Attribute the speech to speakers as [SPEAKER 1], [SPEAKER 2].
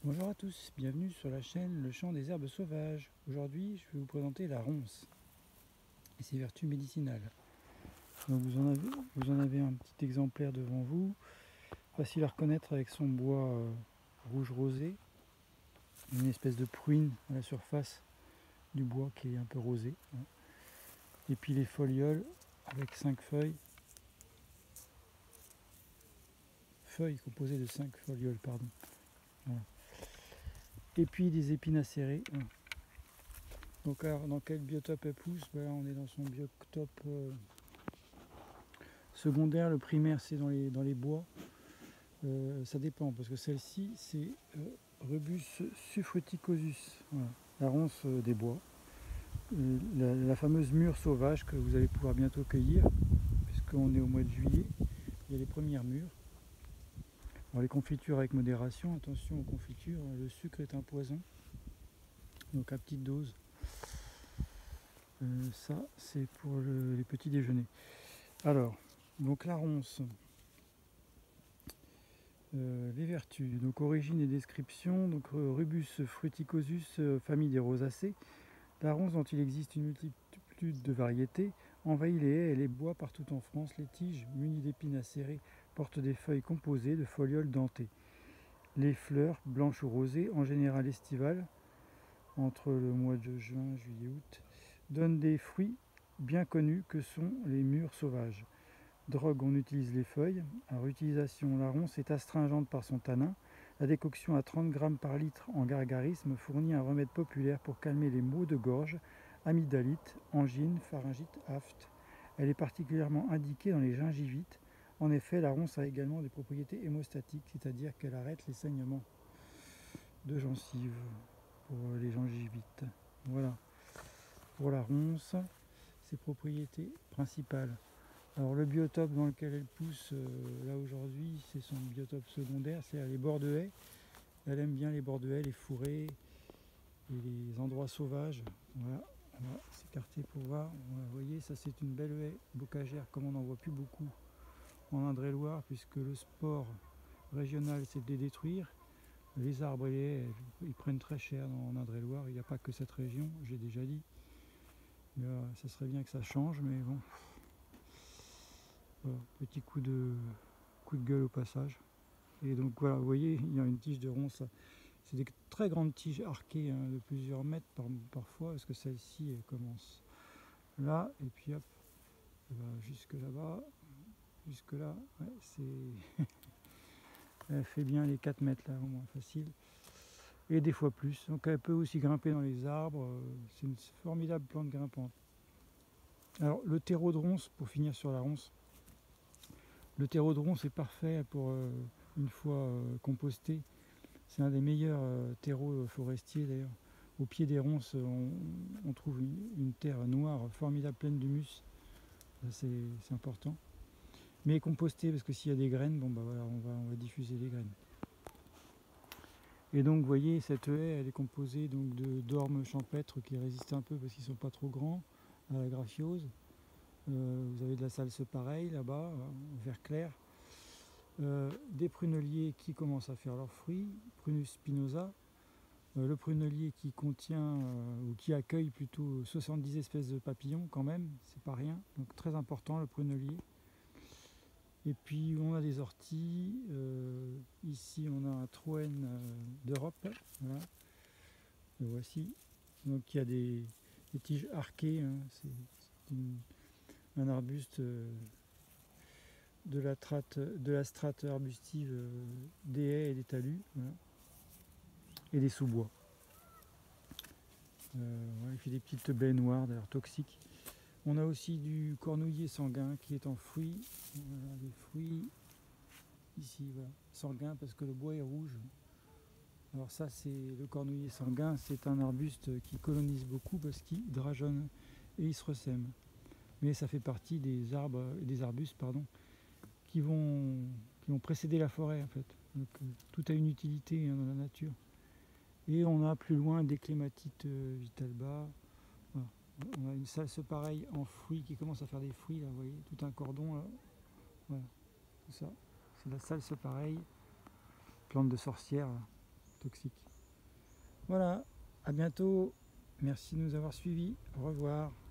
[SPEAKER 1] Bonjour à tous, bienvenue sur la chaîne Le Chant des Herbes Sauvages. Aujourd'hui, je vais vous présenter la ronce et ses vertus médicinales. Donc vous en avez un petit exemplaire devant vous, facile à reconnaître avec son bois rouge rosé, une espèce de pruine à la surface du bois qui est un peu rosé. Et puis les folioles avec 5 feuilles composées de 5 folioles, pardon. Voilà. Et puis des épines acérées. Donc alors, dans quel biotope elle pousse? On est dans son biotope secondaire. Le primaire, c'est dans les bois. Ça dépend, parce que celle-ci, c'est Rubus suffruticosus, voilà, la ronce des bois. La fameuse mûre sauvage que vous allez pouvoir bientôt cueillir, puisqu'on est au mois de juillet. Il y a les premières mûres. Alors les confitures avec modération, attention aux confitures, le sucre est un poison, donc à petite dose. Ça, c'est pour les petits déjeuners. Alors, donc la ronce, les vertus, donc origine et description, donc Rubus fruticosus, famille des rosacées. La ronce, dont il existe une multitude de variétés, envahit les haies et les bois partout en France. Les tiges, munies d'épines acérées, portent des feuilles composées de folioles dentées. Les fleurs, blanches ou rosées, en général estivales, entre le mois de juin, juillet, août, donnent des fruits bien connus que sont les mûres sauvages. Drogue, on utilise les feuilles. Alors, utilisation, la ronce est astringente par son tanin. La décoction à 30 g par litre en gargarisme fournit un remède populaire pour calmer les maux de gorge, amygdalite, angine, pharyngite, aphte. Elle est particulièrement indiquée dans les gingivites. En effet, la ronce a également des propriétés hémostatiques, c'est-à-dire qu'elle arrête les saignements de gencives pour les gingivites. Voilà pour la ronce, ses propriétés principales. Alors le biotope dans lequel elle pousse là aujourd'hui, c'est son biotope secondaire, c'est-à-dire les bords de haies. Elle aime bien les bords de haies, les fourrés et les endroits sauvages. Voilà, on va s'écarter pour voir. Voilà, vous voyez, ça c'est une belle haie bocagère, comme on n'en voit plus beaucoup en Indre-et-Loire, puisque le sport régional c'est de les détruire. Les arbres et les haies, ils prennent très cher en Indre-et-Loire. Il n'y a pas que cette région, j'ai déjà dit. Mais, ça serait bien que ça change, mais bon. Voilà, petit coup de gueule au passage. Et donc voilà, vous voyez, il y a une tige de ronce. C'est des très grandes tiges arquées, hein, de plusieurs mètres parfois, parce que celle-ci elle commence là, et puis hop, elle va jusque là-bas, jusque là. Ouais, elle fait bien les 4 mètres là, au moins facile. Et des fois plus. Donc elle peut aussi grimper dans les arbres. C'est une formidable plante grimpante. Alors le terreau de ronce, pour finir sur la ronce, le terreau de ronce est parfait pour une fois composté. C'est un des meilleurs terreaux forestiers d'ailleurs. Au pied des ronces, on trouve une terre noire formidable, pleine d'humus. C'est important. Mais composté, parce que s'il y a des graines, bon bah voilà, on va diffuser les graines. Et donc vous voyez, cette haie, elle est composée donc d'ormes champêtres qui résistent un peu parce qu'ils ne sont pas trop grands à la graphiose. Vous avez de la salse pareille là-bas, vert clair. Des pruneliers qui commencent à faire leurs fruits, Prunus spinosa. Le prunelier qui contient ou qui accueille plutôt 70 espèces de papillons quand même, c'est pas rien, donc très important le prunelier. Et puis on a des orties, ici on a un troène d'Europe, voilà, le voici. Donc il y a des tiges arquées, hein, c'est un arbuste de la strate arbustive des haies et des talus, voilà, et des sous-bois. Voilà, il fait des petites baies noires, d'ailleurs toxiques. On a aussi du cornouiller sanguin qui est en fruits. Voilà, les fruits ici, voilà, sanguin parce que le bois est rouge. Alors ça, c'est le cornouiller sanguin, c'est un arbuste qui colonise beaucoup parce qu'il drageonne et il se ressème. Mais ça fait partie des arbres, des arbustes, pardon, qui vont précéder la forêt en fait. Donc tout a une utilité, hein, dans la nature. Et on a plus loin des clématites vitalba. Voilà. On a une salse pareille en fruits qui commence à faire des fruits, là, vous voyez, tout un cordon là. Voilà, tout ça. C'est la salse pareille, plante de sorcière là. toxiques. Voilà, à bientôt. Merci de nous avoir suivis. Au revoir.